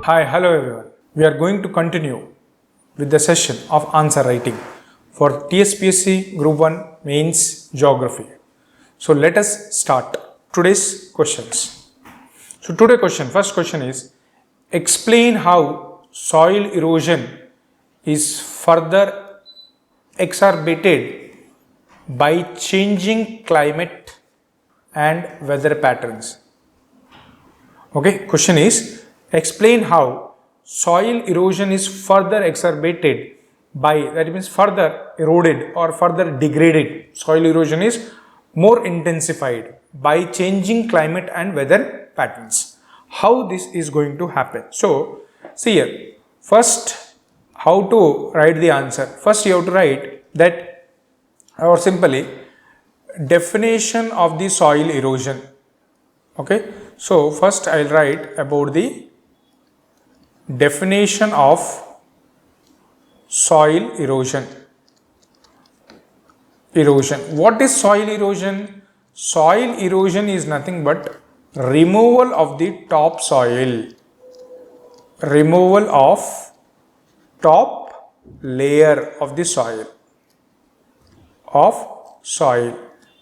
Hi, hello everyone. We are going to continue with the session of answer writing for Tspsc Group 1 Mains Geography. So let us start today's questions. So first question is, explain how soil erosion is further exacerbated by changing climate and weather patterns. Okay, question is, explain how soil erosion is further exacerbated by, that means further eroded or further degraded. Soil erosion is more intensified by changing climate and weather patterns. How this is going to happen? So, see here, first how to write the answer. First you have to write that, or simply definition of the soil erosion. Okay, so first I'll write about the definition of soil erosion. What is soil erosion? Soil erosion is nothing but removal of the topsoil, removal of top layer of the soil,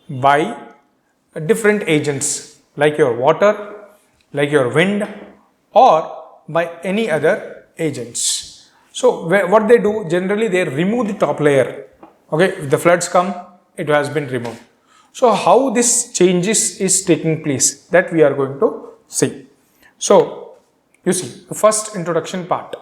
by different agents like your water, like your wind, or by any other agents. So what they do, generally they remove the top layer. Okay, if the floods come, it has been removed. So how this changes is taking place, that we are going to see. So you see, the first introduction part.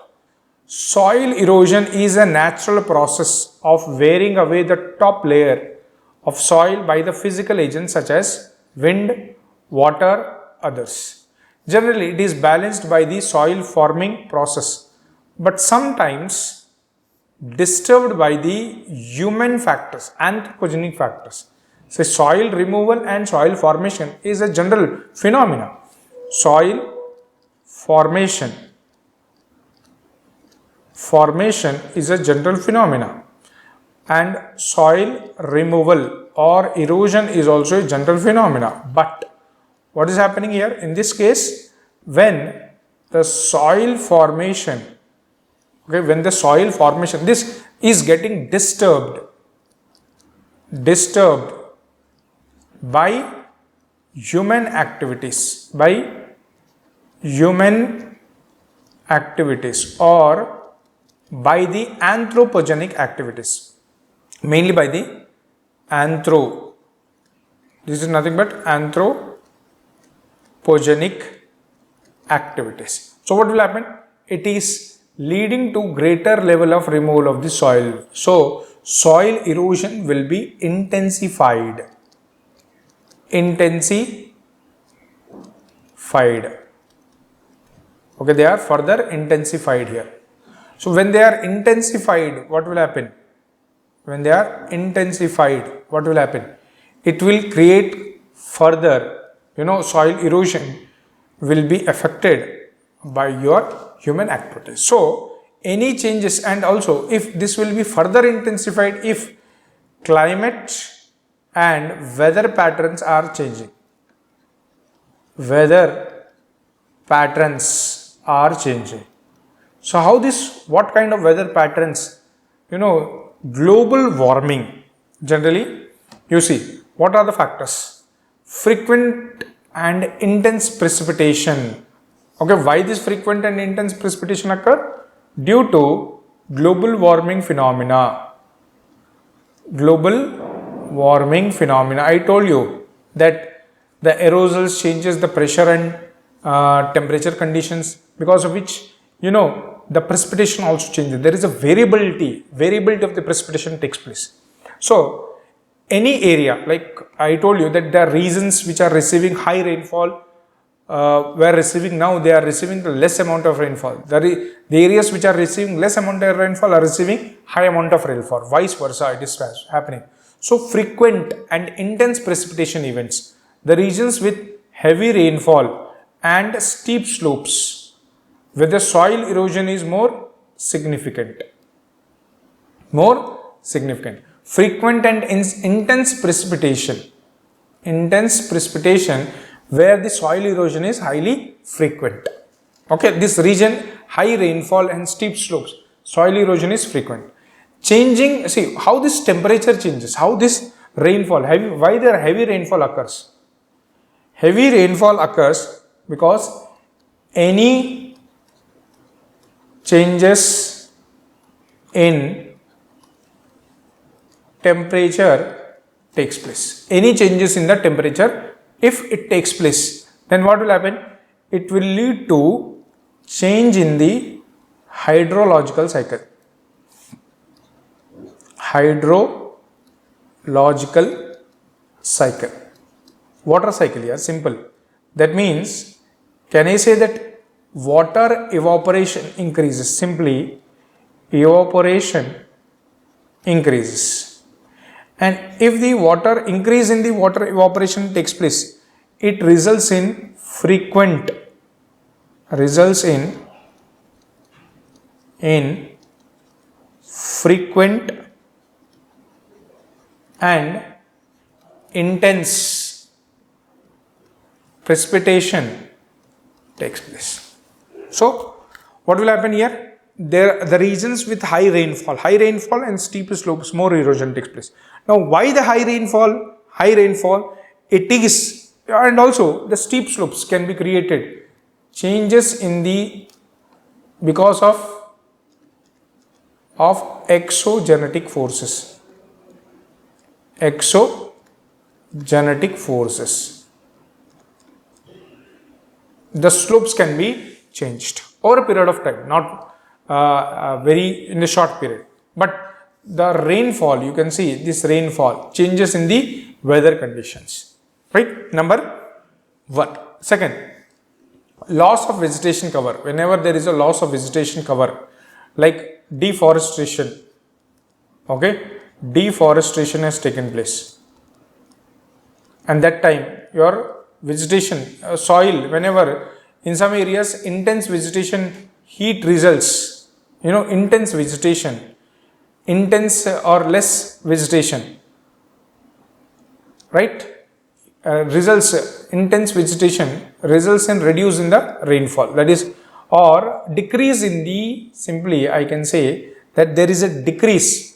Soil erosion is a natural process of wearing away the top layer of soil by the physical agents such as wind, water, others. Generally, it is balanced by the soil forming process, but sometimes disturbed by the human factors, anthropogenic factors. So, soil removal and soil formation is a general phenomena. Soil formation is a general phenomena, and soil removal or erosion is also a general phenomena. But what is happening here in this case, when the soil formation, this is getting disturbed by human activities, or by the anthropogenic activities, mainly by the this is nothing but anthropogenic activities. So what will happen? It is leading to greater level of removal of the soil. So soil erosion will be intensified. Okay, they are further intensified here. So when they are intensified, what will happen? When they are intensified, what will happen? It will create further, soil erosion will be affected by your human activities. So any changes, and also if this will be further intensified if climate and weather patterns are changing. So how what kind of weather patterns? Global warming. Generally, you see, what are the factors? Frequent and intense precipitation. Okay, why this frequent and intense precipitation occur? Due to global warming phenomena. I told you that the aerosols changes the pressure and temperature conditions, because of which, the precipitation also changes. There is a variability of the precipitation takes place. So any area, like I told you that there are regions which are receiving high rainfall, they are receiving the less amount of rainfall. The areas which are receiving less amount of rainfall are receiving high amount of rainfall. Vice versa, it is happening. So frequent and intense precipitation events. The regions with heavy rainfall and steep slopes, where the soil erosion is more significant. Frequent and intense precipitation, where the soil erosion is highly frequent. Okay, this region, high rainfall and steep slopes, soil erosion is frequent. Changing, see how this temperature changes, how this rainfall, why there heavy rainfall occurs. Heavy rainfall occurs because any changes in temperature takes place. Any changes in the temperature, if it takes place, then what will happen? It will lead to change in the hydrological cycle. Hydrological cycle. Water cycle here, simple. That means, can I say that water evaporation increases? Simply, evaporation increases. And if the water increase in the water evaporation takes place, it results in frequent, frequent and intense precipitation takes place. So, what will happen here? The regions with high rainfall and steep slopes, more erosion takes place. Now, why the high rainfall? It is, and also the steep slopes can be created. Changes in the, because of exogenetic forces. Exogenetic forces. The slopes can be changed over a period of time, not very in a short period. But the rainfall, you can see this rainfall changes in the weather conditions. Right? Number 1. Second, loss of vegetation cover. Whenever there is a loss of vegetation cover, like deforestation, okay, deforestation has taken place, and that time your vegetation, soil, whenever in some areas intense vegetation, heat results, intense vegetation, intense or less vegetation, right, intense vegetation results in reduce in the rainfall, that is, or decrease in the, simply I can say that there is a decrease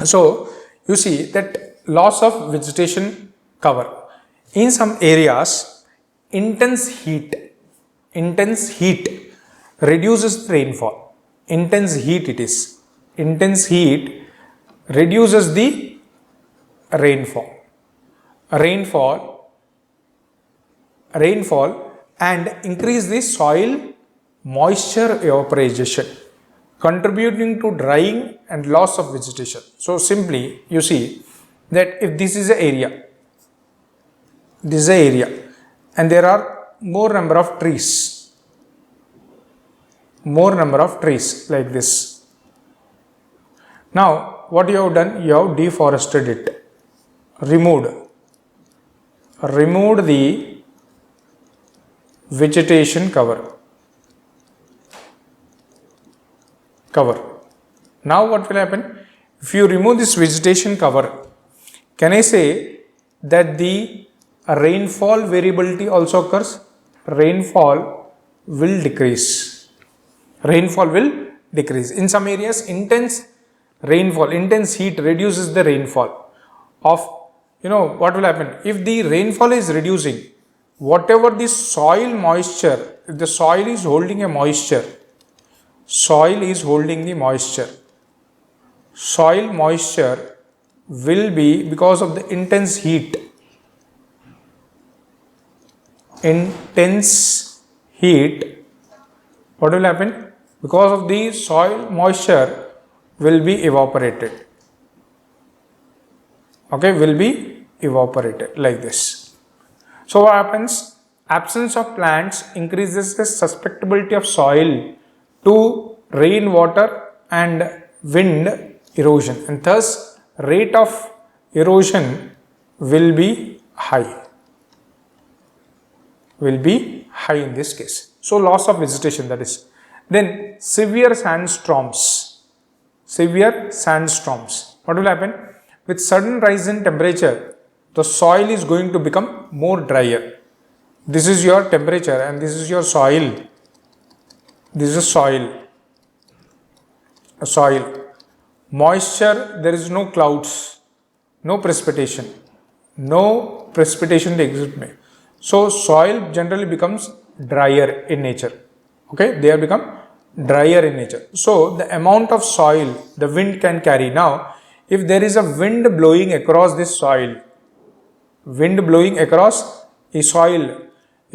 So, you see that loss of vegetation cover. In some areas, intense heat reduces the rainfall. Intense heat reduces the rainfall. Rainfall and increase the soil moisture evaporation, contributing to drying and loss of vegetation. So, simply you see that if this is an area, and there are more number of trees like this. Now, what you have done? You have deforested it, removed the vegetation cover. Now what will happen? If you remove this vegetation cover, can I say that the rainfall variability also occurs? Rainfall will decrease. In some areas, intense heat reduces the rainfall of, what will happen? If the rainfall is reducing, whatever the soil moisture, if the soil is holding the moisture, soil moisture will be, because of the intense heat, what will happen? Because of the soil moisture will be evaporated. Okay, will be evaporated like this. So what happens? Absence of plants increases the susceptibility of soil to rainwater and wind erosion, and thus rate of erosion will be high. In this case. So loss of vegetation, that is. Then severe sandstorms. What will happen? With sudden rise in temperature, the soil is going to become more drier. This is your temperature and this is your soil. This is a soil. Moisture, there is no clouds, no precipitation to exist. So soil generally becomes drier in nature. Okay, they have become drier in nature. So the amount of soil the wind can carry. Now, if there is a wind blowing across this soil,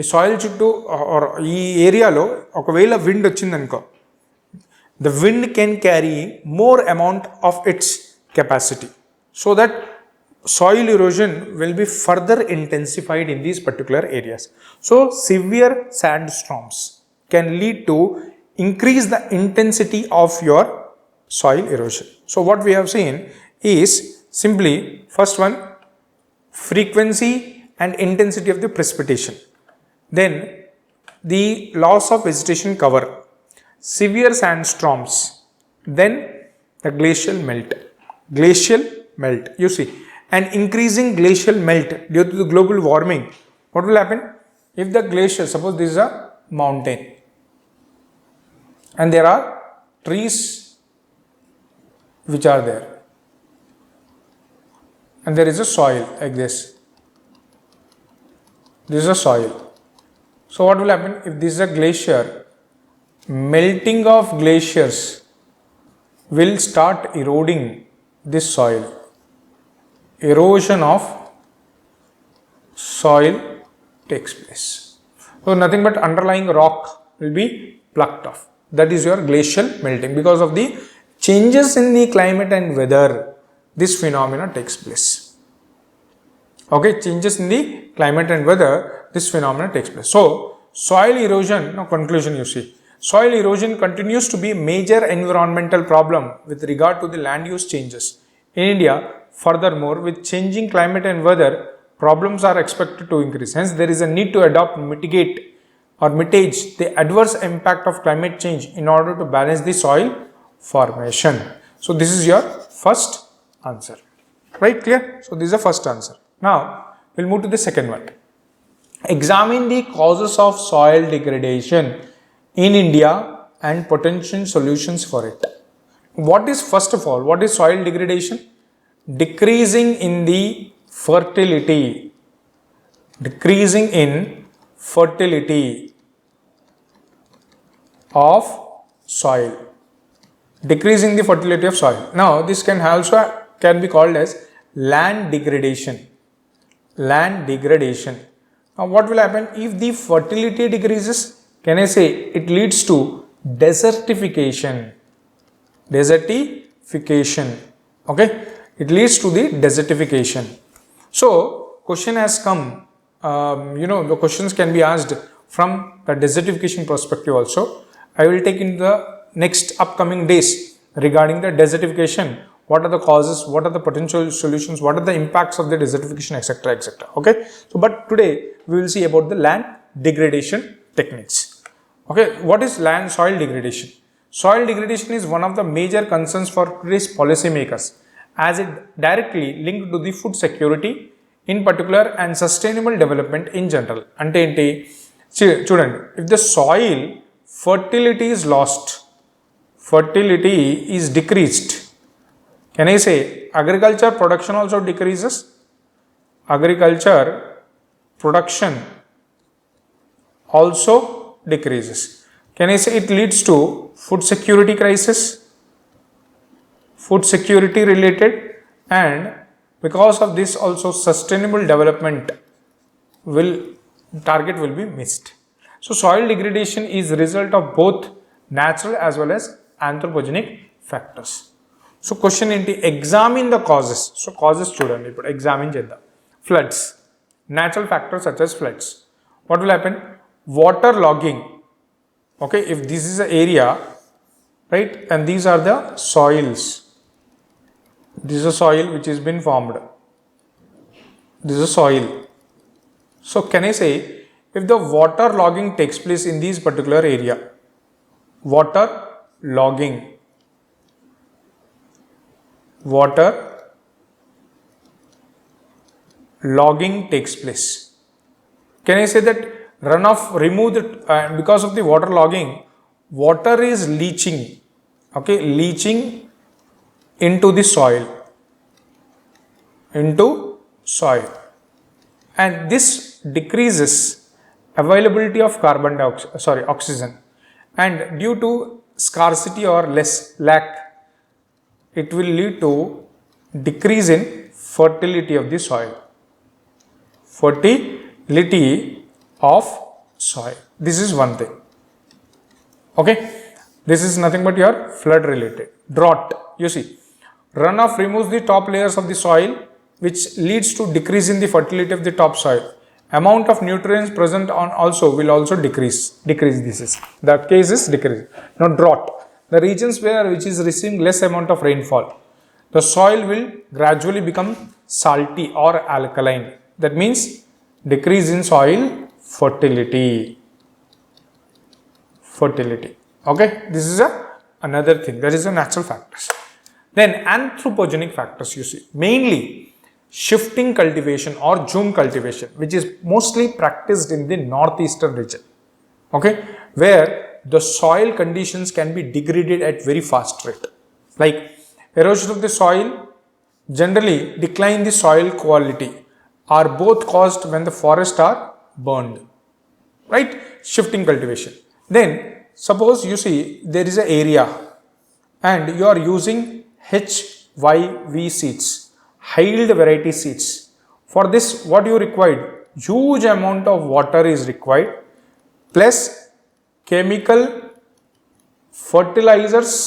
ఈ soil చుట్టూ ఈ ఏరియాలో ఒకవేళ wind వచ్చిందనుకో, the wind can carry more amount of its capacity, so that soil erosion will be further intensified in these particular areas. So severe sandstorms can lead to increase the intensity of your soil erosion. So what we have seen is simply first one, frequency and intensity of the precipitation, then the loss of vegetation cover, severe sandstorms, then the glacial melt, you see, and increasing glacial melt due to the global warming. What will happen? If the glacier, suppose this is a mountain and there are trees which are there, and there is a soil like this. This is a soil. So what will happen? If this is a glacier, melting of glaciers will start eroding this soil. Erosion of soil takes place. So nothing but underlying rock will be plucked off. That is your glacial melting. Because of the changes in the climate and weather, this phenomena takes place. Okay, changes in the climate and weather, this phenomena takes place. So soil erosion, now conclusion you see. Soil erosion continues to be a major environmental problem with regard to the land use changes. In India, furthermore, with changing climate and weather, problems are expected to increase. Hence, there is a need to adopt, mitigate the adverse impact of climate change in order to balance the soil formation. So this is your first answer. Right, clear? So this is the first answer. Now, we'll move to the second one. Examine the causes of soil degradation in India and potential solutions for it. What is, first of all, what is soil degradation? Decreasing in the fertility. Decreasing in fertility of soil. Decreasing the fertility of soil. Now, this can also be called as land degradation. Now, what will happen if the fertility decreases? Can I say it leads to desertification? Okay, it leads to the desertification. So question has come, the questions can be asked from the desertification perspective also. I will take in the next upcoming days regarding the desertification. What are the causes, what are the potential solutions, what are the impacts of the desertification, etc. Okay, so but today we will see about the land degradation techniques. Okay, what is soil degradation? Soil degradation is one of the major concerns for today's policymakers, as it directly linked to the food security in particular and sustainable development in general. Ante enti chudandi, if the soil fertility is lost, fertility is decreased, can I say agriculture production also decreases? Agriculture production also decreases. Can I say it leads to food security crisis, food security related, and because of this also sustainable development target will be missed. So soil degradation is the result of both natural as well as anthropogenic factors. So question ఏంటి, examine the causes. So causes చూడండి ఇప్పుడు examine చేద్దాం. Floods, natural factors such as floods. What will happen? Water logging. Okay, if this is an area right? And these are the soils. This is a soil which has been formed. This is a soil. So can I say, if the water logging takes place in this particular area, water logging takes place. Can I say that runoff removed because of the water logging, water is leaching, okay, leaching into the soil, and this decreases availability of oxygen, and due to scarcity or lack, it will lead to decrease in fertility of the soil. This is one thing. Okay, this is nothing but your flood related. Drought, you see, runoff removes the top layers of the soil, which leads to decrease in the fertility of the topsoil. Amount of nutrients present on will also decrease. This is the case is decrease. Now drought, the regions which is receiving less amount of rainfall, the soil will gradually become salty or alkaline. That means decrease in soil fertility. Okay, this is another thing. That is the natural factors. Then anthropogenic factors, you see, mainly shifting cultivation or zoom cultivation, which is mostly practiced in the northeastern region, okay, where the soil conditions can be degraded at very fast rate. Like erosion of the soil, generally decline the soil quality, are both caused when the forests are burned, right? Shifting cultivation. Then suppose you see there is an area and you are using HYV seeds, yield variety seeds. For this, what you required? Huge amount of water is required, plus chemical fertilizers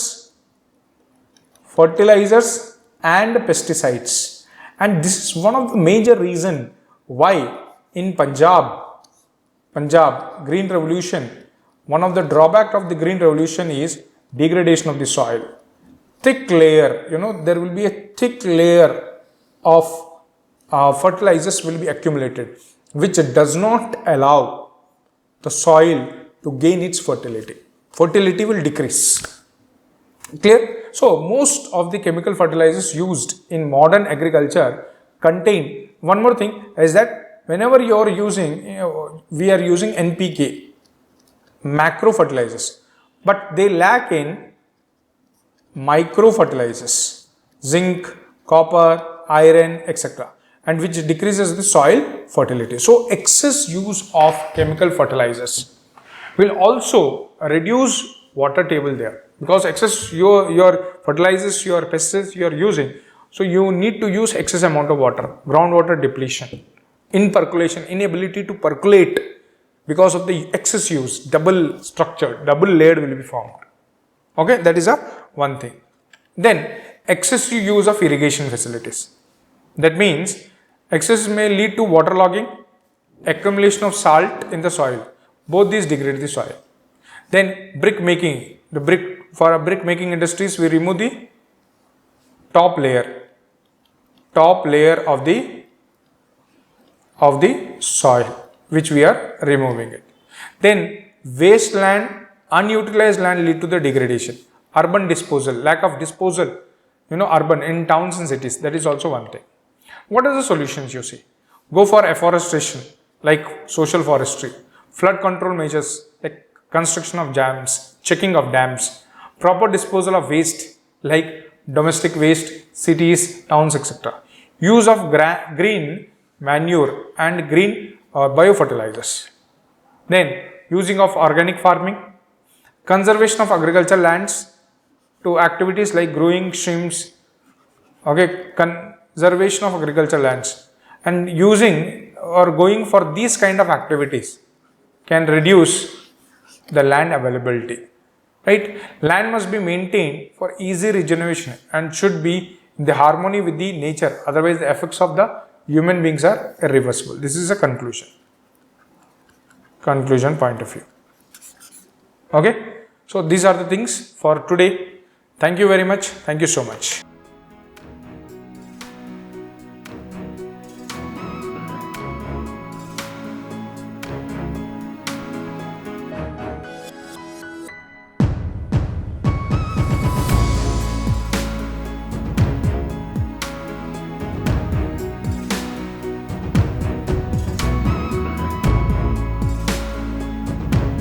and pesticides. And this is one of the major reason why in Punjab Green Revolution, one of the drawback of the Green Revolution is degradation of the soil. Thick layer, there will be a thick layer of fertilizers will be accumulated, which does not allow the soil to gain its fertility. Fertility will decrease. Clear? So most of the chemical fertilizers used in modern agriculture contain one more thing, is that whenever you are using, we are using NPK, macro fertilizers, but they lack in micro fertilizers, zinc, copper, iron, etc., and which decreases the soil fertility. So excess use of chemical fertilizers will also reduce water table there, because excess your fertilizers, your pesticides you are using, so you need to use excess amount of water, groundwater depletion, percolation, inability to percolate because of the excess use, double layer will be formed. Okay, that is one thing. Then excessive use of irrigation facilities. That means excess may lead to waterlogging, accumulation of salt in the soil. Both these degrade the soil. Then brick making. For a brick making industries, we remove the top layer of the soil, which we are removing it. Then wasteland, unutilized land lead to the degradation. Urban disposal, lack of disposal, urban in towns and cities, that is also one thing. What are the solutions you see? Go for afforestation, like social forestry, flood control measures, like construction of dams, checking of dams, proper disposal of waste, like domestic waste, cities, towns, etc. Use of green manure and green biofertilizers. Then using of organic farming, conservation of agricultural lands to activities like growing shrimps, okay, conservation of agricultural lands, and using or going for these kind of activities can reduce the land availability, right? Land must be maintained for easy regeneration and should be in the harmony with the nature, otherwise the effects of the human beings are irreversible. This is a conclusion point of view. Okay, So these are the things for today. Thank you very much. Thank you so much.